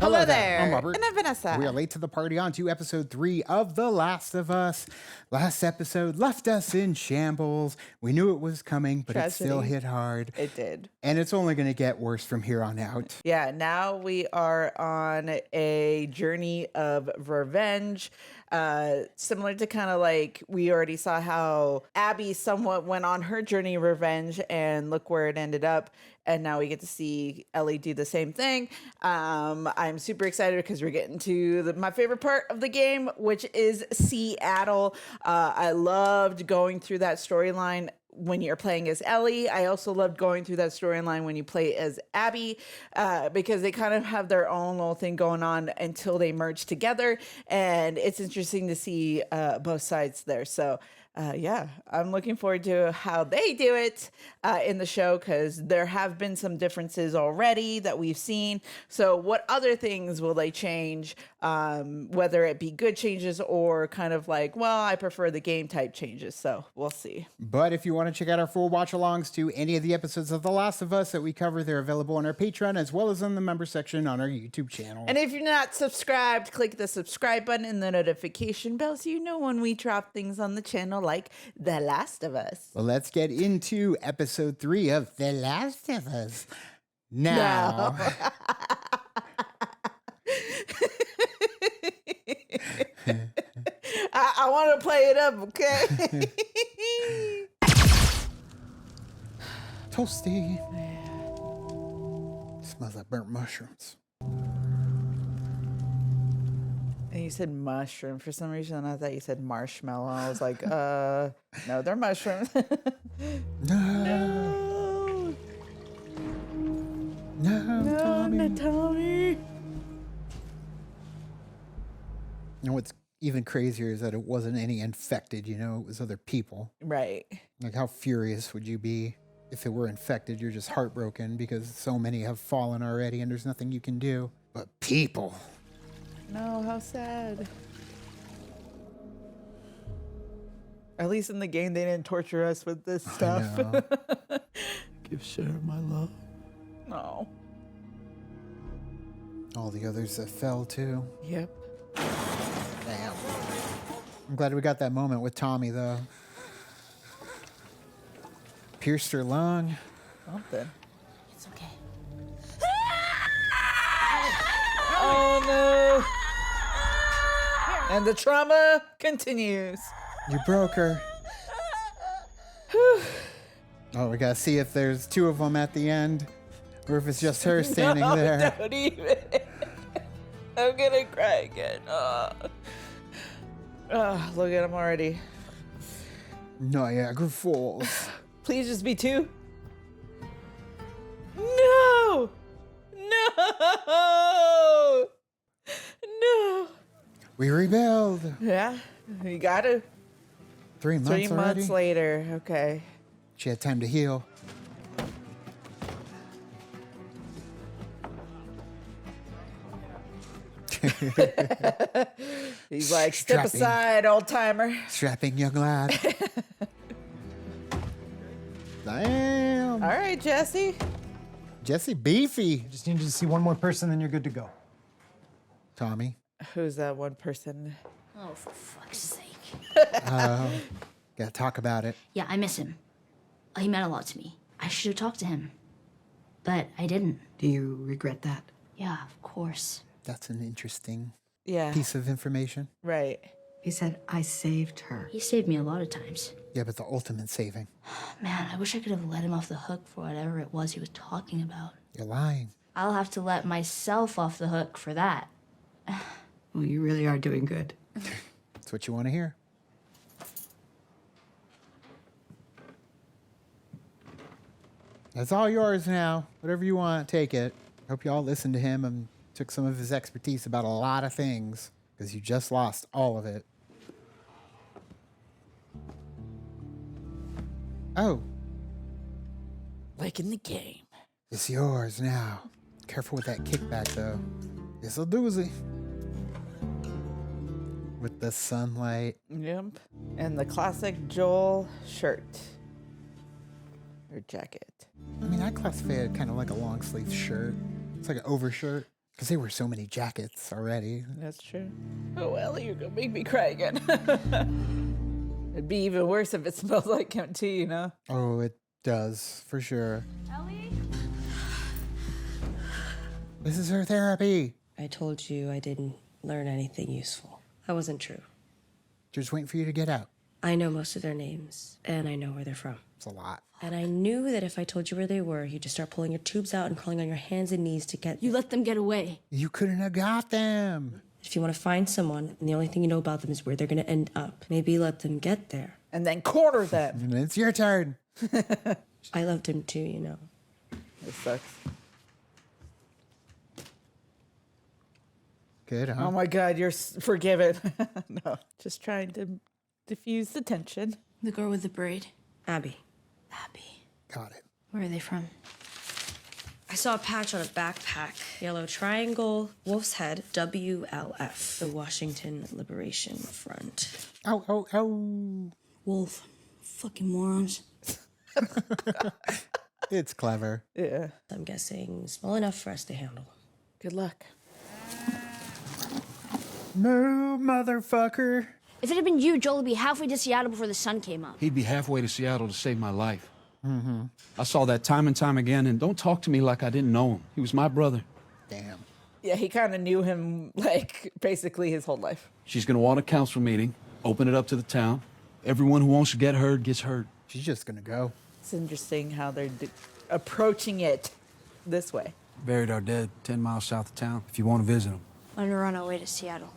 Hello there. I'm Robert. And I'm Vanessa. We are late to the party on to episode 3 of The Last of Us. Last episode left us in shambles. We knew it was coming, but it still hit hard. It did. And it's only going to get worse from here on out. Yeah, now we are on a journey of revenge. Similar to kind of like we already saw how Abby somewhat went on her journey of revenge, and look where it ended up. And now we get to see Ellie do the same thing. I'm super excited because we're getting to my favorite part of the game, which is Seattle. I loved going through that storyline when you're playing as Ellie. I also loved going through that storyline when you play as Abby, because they kind of have their own little thing going on until they merge together. And it's interesting to see both sides there. So yeah, I'm looking forward to how they do it in the show, because there have been some differences already that we've seen. So what other things will they change, whether it be good changes or kind of like, well, I prefer the game type changes. So we'll see. But if you want to check out our full watch-alongs to any of the episodes of The Last of Us that we cover, they're available on our Patreon as well as in the member section on our YouTube channel. And if you're not subscribed, click the subscribe button and the notification bell so you know when we drop things on the channel like The Last of Us. Well, let's get into episode 3 of The Last of Us. Now. I want to play it up, okay? Toasty. Smells like burnt mushrooms. And you said mushroom. For some reason, I thought you said marshmallow. I was like, no, they're mushrooms. No. No, Tommy. not Tommy. And what's even crazier is that it wasn't any infected, you know, it was other people. Right. Like, how furious would you be if it were infected? You're just heartbroken because so many have fallen already and there's nothing you can do. But people. No, how sad. At least in the game, they didn't torture us with this stuff. Give Cher my love. No. All the others that fell too. Yep. Damn. I'm glad we got that moment with Tommy, though. Pierced her lung. Something. It's okay. Oh, no. And the trauma continues. You broke her. Oh, we gotta see if there's 2 of them at the end, or if it's just her standing No, there. Don't even. I'm gonna cry again. Look at him already. Niagara Falls. Please just be 2. No! No! No! We rebuild. Yeah, you gotta. 3 months 3 already? months later. Okay. She had time to heal. He's like, step Strapping. aside, old timer. Strapping young lad. Damn. All right, Jesse. Jesse Beefy. Just need you to see one more person, then you're good to go. Tommy. Who's that one person? Oh, for fuck's sake. Gotta talk about it. Yeah, I miss him. He meant a lot to me. I should have talked to him. But I didn't. Do you regret that? Yeah, of course. That's an interesting Yeah. piece of information. Right. He said, I saved her. He saved me a lot of times. Yeah, but the ultimate saving. Man, I wish I could have let him off the hook for whatever it was he was talking about. You're lying. I'll have to let myself off the hook for that. Well, you really are doing good. That's what you want to hear. That's all yours now. Whatever you want, take it. Hope you all listened to him and took some of his expertise about a lot of things, because you just lost all of it. Oh, Like in the game. it's yours now. Careful with that kickback, though. It's a doozy. With the sunlight. Yep. And the classic Joel shirt. Or jacket. I mean, I classify it kind of like a long sleeve shirt. It's like an overshirt. Because they wear so many jackets already. That's true. Oh, Ellie, you're gonna make me cry again. It'd be even worse if it smells like him too, you know? Oh, it does, for sure. Ellie? This is her therapy. I told you I didn't learn anything useful. That wasn't true. Just waiting for you to get out. I know most of their names, and I know where they're from. It's a lot. And I knew that if I told you where they were, you'd just start pulling your tubes out and crawling on your hands and knees to get You let them get away. You couldn't have got them. If you want to find someone, and the only thing you know about them is where they're going to end up, maybe let them get there. And then corner them. And it's your turn. I loved him too, you know. This sucks. Good, huh? Oh my God, you're forgiven. No, just trying to diffuse the tension. The girl with the braid. Abby. Abby. Got it. Where are they from? I saw a patch on a backpack. Yellow triangle, wolf's head, WLF. The Washington Liberation Front. Ow, ow, ow. Wolf. Fucking morons. It's clever. Yeah. I'm guessing small enough for us to handle. Good luck. Move, motherfucker. If it had been you, Joel would be halfway to Seattle before the sun came up. He'd be halfway to Seattle to save my life. I saw that time and time again, and don't talk to me like I didn't know him. He was my brother. Damn. Yeah, he kind of knew him, like, basically his whole life. She's gonna want a council meeting, open it up to the town. Everyone who wants to get heard gets heard. She's just gonna go. It's interesting how they're approaching it this way. Buried our dead 10 miles south of town, if you want to visit them. When we're on our way to Seattle.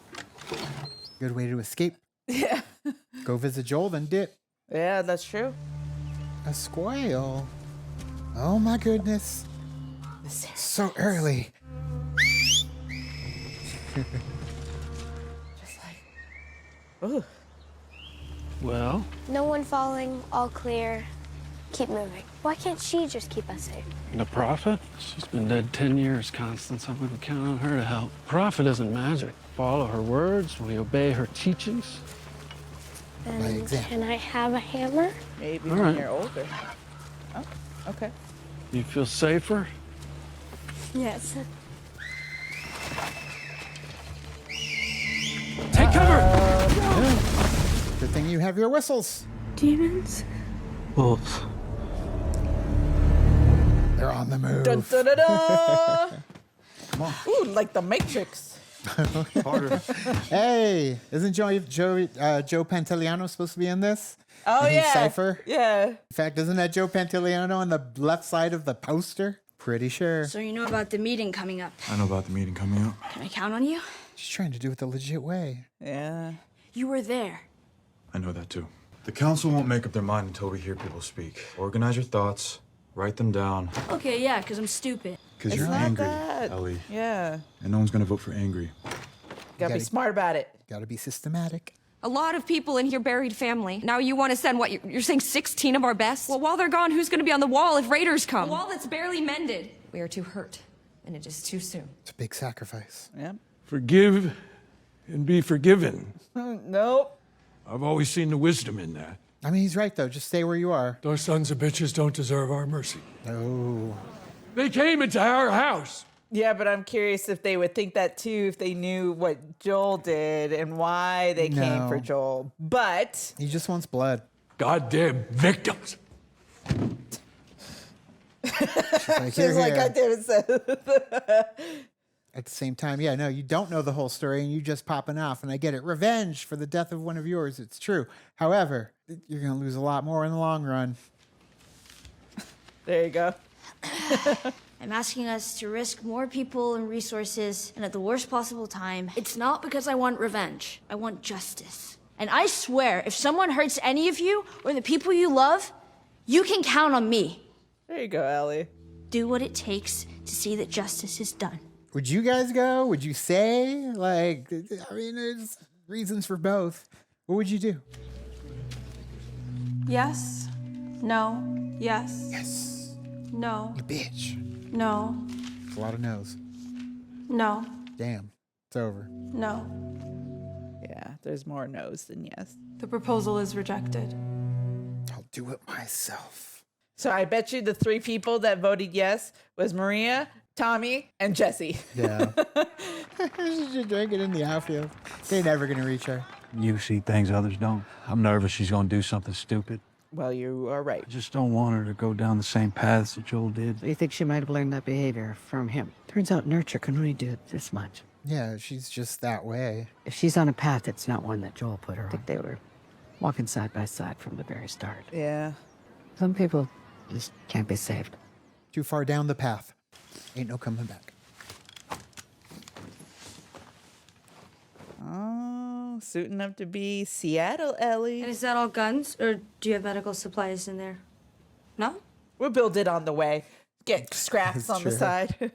Good way to escape. Yeah. Go visit Joel, then dip. Yeah, that's true. A squirrel. Oh my goodness. So early. Just like, ooh. Well, No one falling, all clear. Keep moving. Why can't she just keep us safe? the prophet? She's been dead 10 years, Constance. I wouldn't count on her to help. Prophet isn't magic. Follow her words, we obey her teachings. By example. Can I have a hammer? Maybe All when right. you're older. Oh, okay. You feel safer? Yes. Take cover! Good thing you have your whistles. Demons? Wolves. They're on the move. Dun, dun, dun, dun. Come on. Ooh, like the Matrix. Hey, isn't Joe Pantoliano supposed to be in this? Oh, And he's yeah. Cypher? Yeah. In fact, isn't that Joe Pantoliano on the left side of the poster? Pretty sure. So you know about the meeting coming up. I know about the meeting coming up. Can I count on you? She's trying to do it the legit way. Yeah. You were there. I know that too. The council won't make up their mind until we hear people speak. Organize your thoughts, write them down. Okay, yeah, because I'm stupid. Because It's you're not angry, that. Ellie. Yeah. And no one's gonna vote for angry. Gotta be gotta- smart about it. Gotta be systematic. A lot of people in here buried family. Now you want to send what? You're saying 16 of our best? Well, while they're gone, who's going to be on the wall if raiders come? A wall that's barely mended. We are too hurt, and it is too soon. It's a big sacrifice. Yeah. Forgive and be forgiven. Nope. I've always seen the wisdom in that. I mean, he's right, though. Just stay where you are. Those sons of bitches don't deserve our mercy. Oh. They came into our house. Yeah, but I'm curious if they would think that too if they knew what Joel did and why they came for No. Joel. But He just wants blood. Goddamn victims. She's like, it's here, like here. God damn it said. At the same time, yeah, no, you don't know the whole story and you just popping off. And I get it. Revenge for the death of one of yours. It's true. However, you're going to lose a lot more in the long run. There you go. I'm asking us to risk more people and resources, and at the worst possible time. It's not because I want revenge. I want justice. And I swear, if someone hurts any of you or the people you love, you can count on me. There you go, Ellie. Do what it takes to see that justice is done. Would you guys go? Would you say? Like, I mean, there's reasons for both. What would you do? Yes. No. Yes. Yes. No. You bitch. No. It's a lot of no's. No. Damn. It's over. No. Yeah, there's more no's than yes. The proposal is rejected. I'll do it myself. So I bet you the 3 people that voted yes was Maria, Tommy and Jesse. Yeah. She's just drinking in the outfield. They're never going to reach her. You see things others don't. I'm nervous she's gonna do something stupid. Well, you are right. I just don't want her to go down the same paths that Joel did. You think she might have learned that behavior from him? Turns out nurture can only do this much. Yeah, she's just that way. If she's on a path, it's not one that Joel put her on. I think they were walking side by side from the very start. Yeah. Some people just can't be saved. Too far down the path. Ain't no coming back. Oh, suiting up to be Seattle, Ellie. And is that all guns, or do you have medical supplies in there? No? We'll build it on the way. Get scraps That's on the true. side.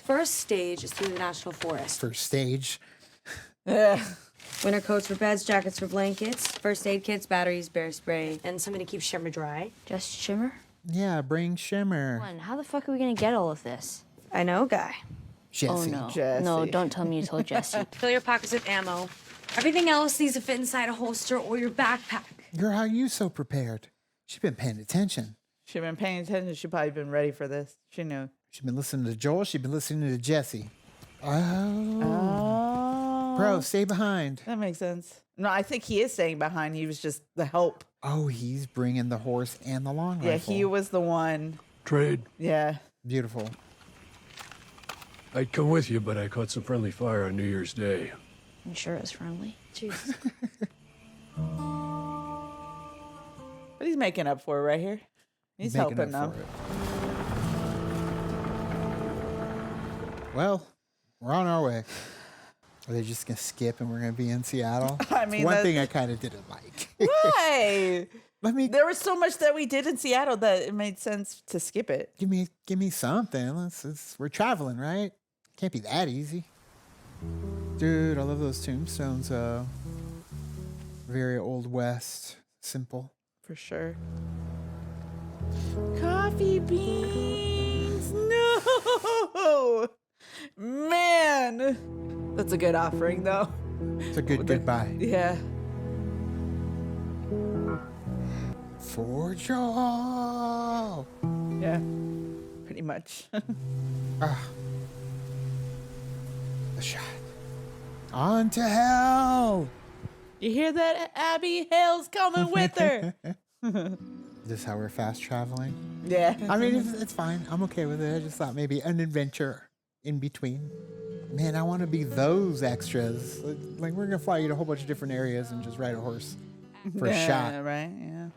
First stage is through the National Forest. First stage. Yeah. Winter coats for beds, jackets for blankets, first aid kits, batteries, bear spray, and somebody keep Shimmer dry. Just Shimmer? Yeah, bring Shimmer. One, how the fuck are we gonna get all of this? I know, guy. Jesse. Oh no. Jesse. No, don't tell me you told Jesse. Fill your pockets with ammo. Everything else needs to fit inside a holster or your backpack. Girl, how you so prepared? She's been paying attention. She's been paying attention. She probably been ready for this. She knew. She's been listening to Joel. She's been listening to Jesse. Oh. Oh. Bro, stay behind. That makes sense. No, I think he is staying behind. He was just the help. Oh, he's bringing the horse and the long Yeah, rifle. he was the one. Trade. Yeah. Beautiful. I'd come with you, but I caught some friendly fire on New Year's Day. I'm sure it's friendly. Jesus. But he's making up for it right here. He's Making helping up them. for it. Well, we're on our way. Are they just going to skip and we're going to be in Seattle? I It's mean, one that- thing I kind of didn't like. Why? Let me There was so much that we did in Seattle that it made sense to skip it. give me something. We're traveling, right? Can't be that easy. Dude, I love those tombstones. Very old west, simple. For sure. Coffee beans. No. Man. That's a good offering, though. It's a good goodbye. Yeah. For Joel. Yeah. Pretty much. A shot. On to hell. You hear that, Abby? Hell's coming with her. Is this how we're fast traveling? Yeah. I mean, it's fine. I'm okay with it. I just thought maybe an adventure in between. Man, I want to be those extras. Like, we're going to fly you to a whole bunch of different areas and just ride a horse for a shot. Right, yeah.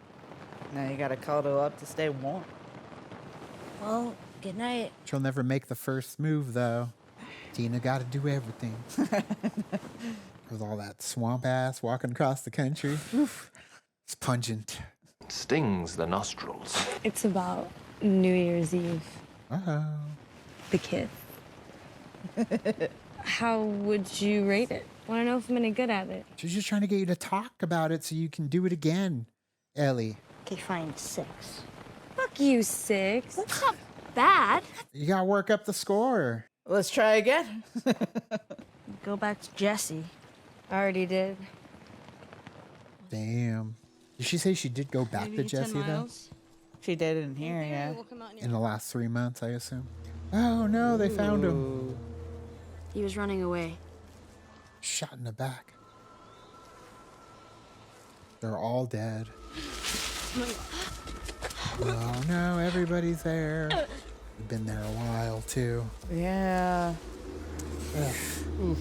Now you gotta cuddle up to stay warm. Well, good night. She'll never make the first move, though. Tina got to do everything. With all that swamp ass walking across the country. Oof. It's pungent. Stings the nostrils. It's about New Year's Eve. Uh-oh. The kid. How would you rate it? Want to know if I'm any good at it? She's just trying to get you to talk about it so you can do it again, Ellie. Okay, fine, 6. Fuck you, 6. That's not bad. You got to work up the score. Let's try again. Go back to Jesse. I already did. Damn. Did she say she did go back to Jesse, though? She did in here, yeah. In the last 3 months, I assume. Oh, no, they found him. He was running away. Shot in the back. They're all dead. Oh, no, everybody's there. They've been there a while, too. Yeah. Ugh. Oof.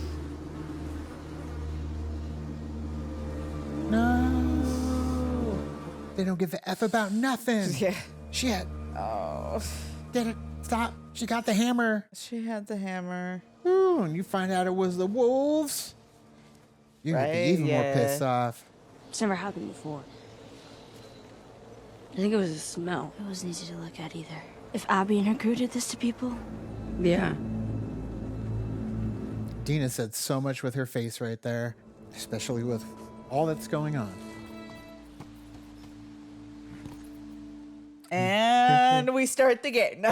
No. They don't give a F about nothing. Yeah. Shit. Oh. Get it. Stop. She got the hammer. She had the hammer. Ooh, and you find out it was the wolves. You're gonna be Right, even more yeah. pissed off. It's never happened before. I think it was a smell. It wasn't easy to look at either. If Abby and her crew did this to people, Yeah. Dina said so much with her face right there, especially with all that's going on. And we start the game.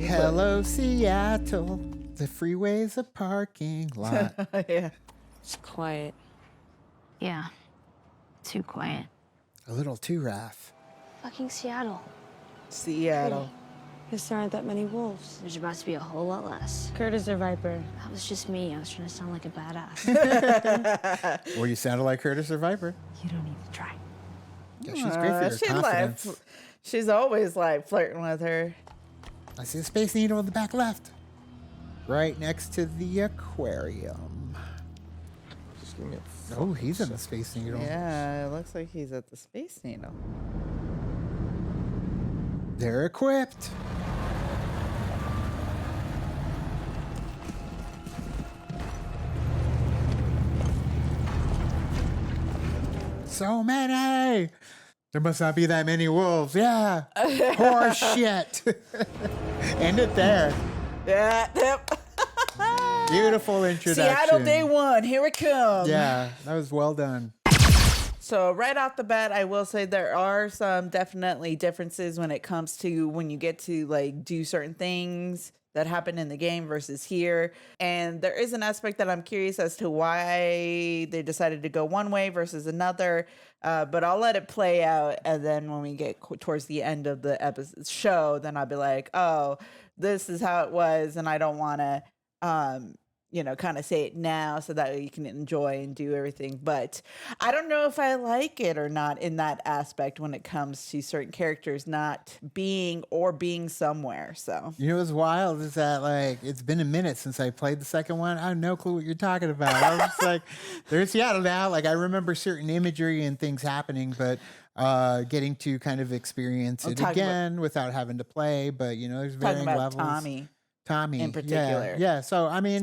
Hello, Seattle. The freeway's a parking lot. Yeah. It's quiet. yeah. Too quiet. A little too rough. Fucking Seattle. Seattle. Guess there aren't that many wolves. There's about to be a whole lot less. Curtis or Viper? That was just me. I was trying to sound like a badass. Or you sounded like Curtis or Viper. You don't need to try. Yeah, she's great for your confidence. She's always like flirting with her. I see a Space Needle in the back left. Right next to the aquarium. Just give me a Oh, he's in the Space Needle. Yeah, it looks like he's at the Space Needle. They're equipped. So many. There must not be that many wolves. Yeah. Horse shit. End it there. Yeah, yep. Beautiful introduction. Seattle day one. Here it comes. Yeah, that was well done. So right off the bat, I will say there are some definitely differences when it comes to when you get to like do certain things that happen in the game versus here. And there is an aspect that I'm curious as to why they decided to go one way versus another. But I'll let it play out. And then when we get towards the end of the episode show, then I'll be like, oh, this is how it was. And I don't want to, kind of say it now so that you can enjoy and do everything. But I don't know if I like it or not in that aspect when it comes to certain characters not being or being somewhere. So, You know what's wild is that, like, it's been a minute since I played the second one. I have no clue what you're talking about. I was just like, they're in Seattle now. Like, I remember certain imagery and things happening, but getting to kind of experience it again without having to play. But, there's varying levels. Tommy in particular. Yeah. So, I mean,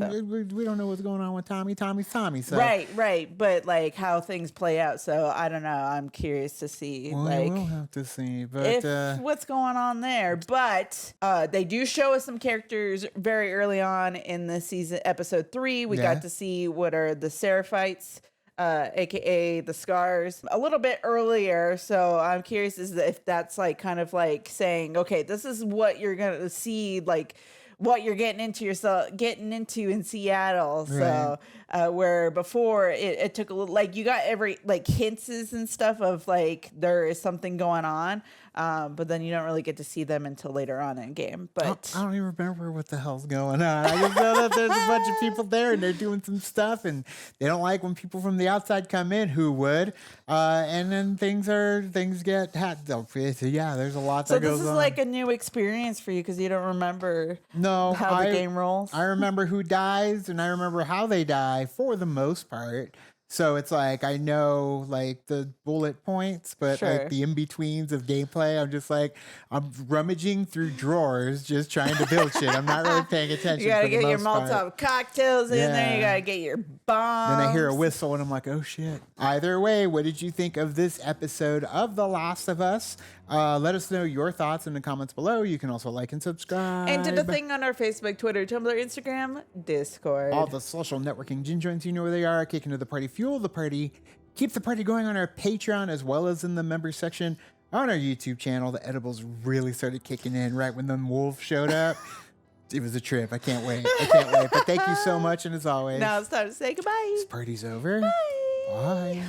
we don't know what's going on with Tommy. Tommy's Tommy. So. Right. But like how things play out. So I don't know. I'm curious to see Well, we'll have to see. But if what's going on there. But they do show us some characters very early on in the season. Episode 3, we got to see what are the Seraphites. AKA the Scars, a little bit earlier. So I'm curious if that's like kind of like saying, okay, this is what you're gonna see, like what you're getting into in Seattle. Right. So where before it took a little, like you got every like hints and stuff of like there is something going on, but then you don't really get to see them until later on in game. But I don't even remember what the hell's going on. I just know that there's a bunch of people there and they're doing some stuff and they don't like when people from the outside come in. Who would? And then things get yeah, there's a lot that goes on. So this is like a new experience for you because you don't remember how the game rolls. I remember who dies and I remember how they die for the most part. So it's like I know like the bullet points, but like the in-betweens of gameplay, I'm just like I'm rummaging through drawers just trying to build shit. I'm not really paying attention. You gotta for the get your most part. Molotov cocktails in there. You gotta get your bombs. Then I hear a whistle and I'm like, oh shit. Either way, what did you think of this episode of The Last of Us? Let us know your thoughts in the comments below. You can also like and subscribe. And do the thing on our Facebook, Twitter, Tumblr, Instagram, Discord. All the social networking gin joints, you know where they are. Kick into the party, fuel the party, keep the party going on our Patreon as well as in the members section on our YouTube channel. The edibles really started kicking in right when the wolf showed up. It was a trip. I can't wait. But thank you so much. And as always, now it's time to say goodbye. This party's over. Bye. Bye.